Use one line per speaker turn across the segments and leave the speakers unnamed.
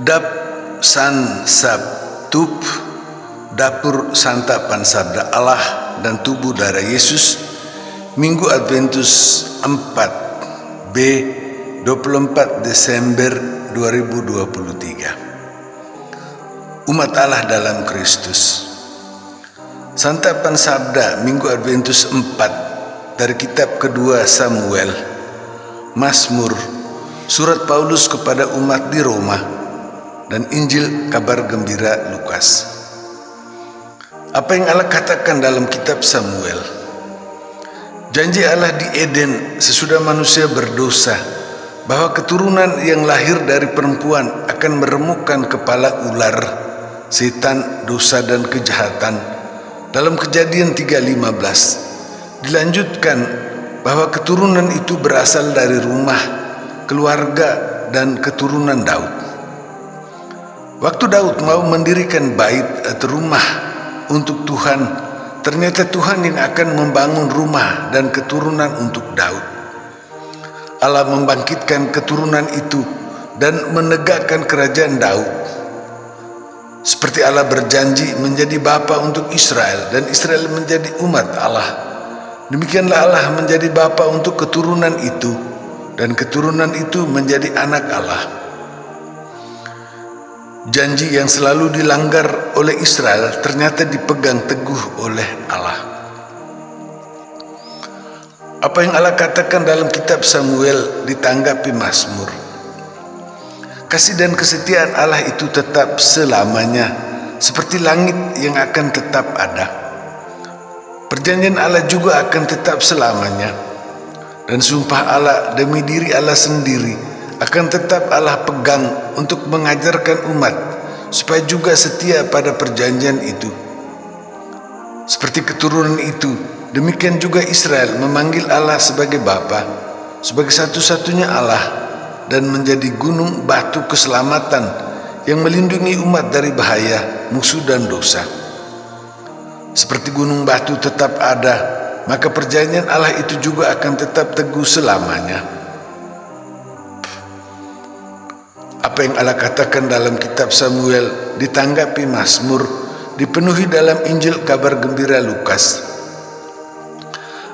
Dap San Sabtup, Dapur Santapan Sabda Allah dan Tubuh Darah Yesus, Minggu Adventus 4 B 24 Desember 2023. Umat Allah dalam Kristus. Santapan Sabda Minggu Adventus 4 dari kitab kedua Samuel, Mazmur, surat Paulus kepada umat di Roma, dan Injil kabar gembira Lukas. Apa yang Allah katakan dalam kitab Samuel? Janji Allah di Eden sesudah manusia berdosa, bahwa keturunan yang lahir dari perempuan akan meremukkan kepala ular, setan, dosa dan kejahatan. Dalam Kejadian 3:15 dilanjutkan bahwa keturunan itu berasal dari rumah, keluarga dan keturunan Daud. Waktu Daud mau mendirikan bait atau rumah untuk Tuhan, ternyata Tuhan yang akan membangun rumah dan keturunan untuk Daud. Allah membangkitkan keturunan itu dan menegakkan kerajaan Daud. Seperti Allah berjanji menjadi bapa untuk Israel dan Israel menjadi umat Allah, demikianlah Allah menjadi bapa untuk keturunan itu dan keturunan itu menjadi anak Allah. Janji yang selalu dilanggar oleh Israel ternyata dipegang teguh oleh Allah. Apa yang Allah katakan dalam kitab Samuel ditanggapi Mazmur. Kasih dan kesetiaan Allah itu tetap selamanya, seperti langit yang akan tetap ada. Perjanjian Allah juga akan tetap selamanya. Dan sumpah Allah demi diri Allah sendiri akan tetap Allah pegang untuk mengajarkan umat supaya juga setia pada perjanjian itu. Seperti keturunan itu, demikian juga Israel memanggil Allah sebagai Bapa, sebagai satu-satunya Allah, dan menjadi gunung batu keselamatan yang melindungi umat dari bahaya, musuh dan dosa. Seperti gunung batu tetap ada, maka perjanjian Allah itu juga akan tetap teguh selamanya. Apa yang Allah katakan dalam kitab Samuel ditanggapi Mazmur, dipenuhi dalam Injil kabar gembira Lukas.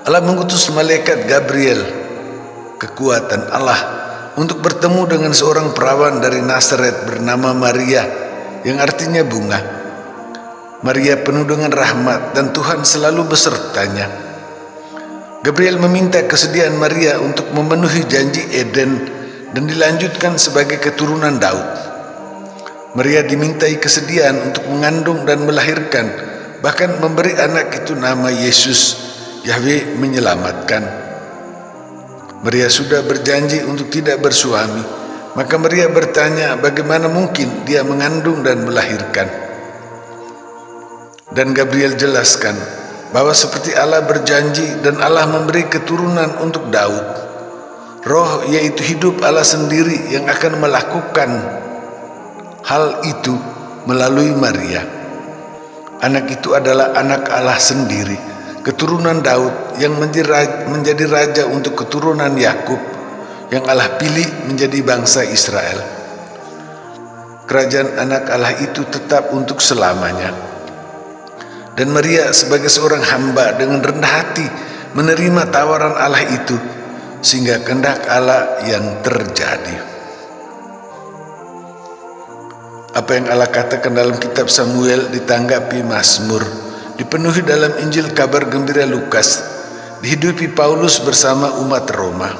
Allah mengutus malaikat Gabriel, kekuatan Allah, untuk bertemu dengan seorang perawan dari Nazaret bernama Maria, yang artinya bunga. Maria penuh dengan rahmat dan Tuhan selalu besertanya. Gabriel meminta kesediaan Maria untuk memenuhi janji Eden dan dilanjutkan sebagai keturunan Daud. Maria dimintai kesediaan untuk mengandung dan melahirkan, bahkan memberi anak itu nama Yesus, Yahweh menyelamatkan. Maria sudah berjanji untuk tidak bersuami, maka Maria bertanya bagaimana mungkin dia mengandung dan melahirkan. Dan Gabriel jelaskan bahwa seperti Allah berjanji dan Allah memberi keturunan untuk Daud, Roh yaitu hidup Allah sendiri yang akan melakukan hal itu melalui Maria. Anak itu adalah anak Allah sendiri, keturunan Daud yang menjadi raja untuk keturunan Yakub yang Allah pilih menjadi bangsa Israel. Kerajaan anak Allah itu tetap untuk selamanya. Dan Maria sebagai seorang hamba dengan rendah hati menerima tawaran Allah itu, sehingga kehendak Allah yang terjadi. Apa yang Allah katakan dalam kitab Samuel ditanggapi Mazmur, dipenuhi dalam Injil kabar gembira Lukas, dihidupi Paulus bersama umat Roma.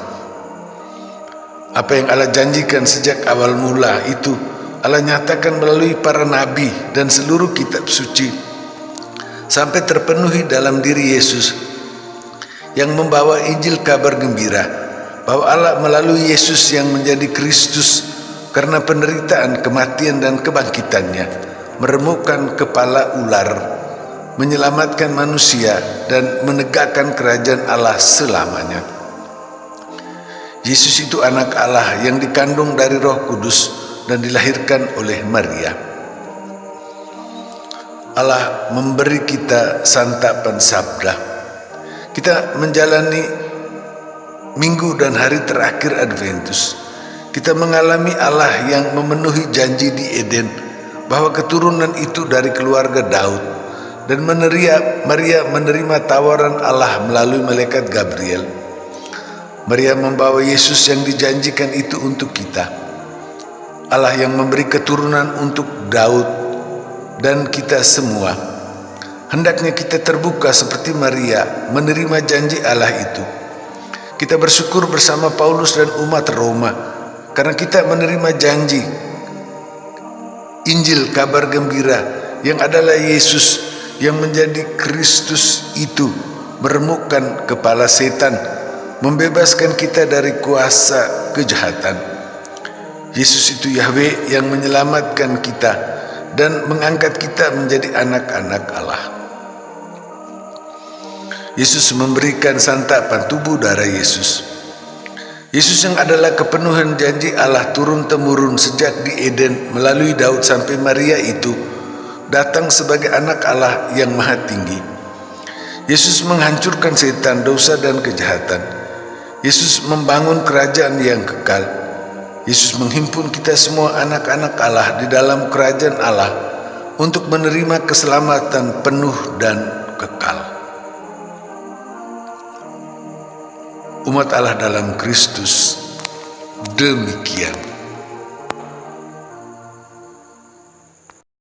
Apa yang Allah janjikan sejak awal mula itu Allah nyatakan melalui para nabi dan seluruh kitab suci, sampai terpenuhi dalam diri Yesus yang membawa Injil kabar gembira bahwa Allah melalui Yesus yang menjadi Kristus karena penderitaan, kematian dan kebangkitannya meremukkan kepala ular, menyelamatkan manusia dan menegakkan kerajaan Allah selamanya. Yesus itu anak Allah yang dikandung dari Roh Kudus dan dilahirkan oleh Maria. Allah memberi kita santapan sabda. Kita menjalani minggu dan hari terakhir Adventus. Kita mengalami Allah yang memenuhi janji di Eden, bahwa keturunan itu dari keluarga Daud, dan Maria menerima tawaran Allah melalui malaikat Gabriel. Maria membawa Yesus yang dijanjikan itu untuk kita. Allah yang memberi keturunan untuk Daud dan kita semua. Hendaknya kita terbuka seperti Maria menerima janji Allah itu. Kita bersyukur bersama Paulus dan umat Roma karena kita menerima janji Injil kabar gembira yang adalah Yesus yang menjadi Kristus itu meremukkan kepala setan, membebaskan kita dari kuasa kejahatan. Yesus itu Yahweh yang menyelamatkan kita dan mengangkat kita menjadi anak-anak Allah. Yesus memberikan santapan tubuh darah Yesus. Yesus yang adalah kepenuhan janji Allah turun-temurun sejak di Eden melalui Daud sampai Maria itu datang sebagai anak Allah yang maha tinggi. Yesus menghancurkan setan, dosa dan kejahatan. Yesus membangun kerajaan yang kekal. Yesus menghimpun kita semua anak-anak Allah di dalam kerajaan Allah untuk menerima keselamatan penuh dan kekal. Umat Allah dalam Kristus, demikian.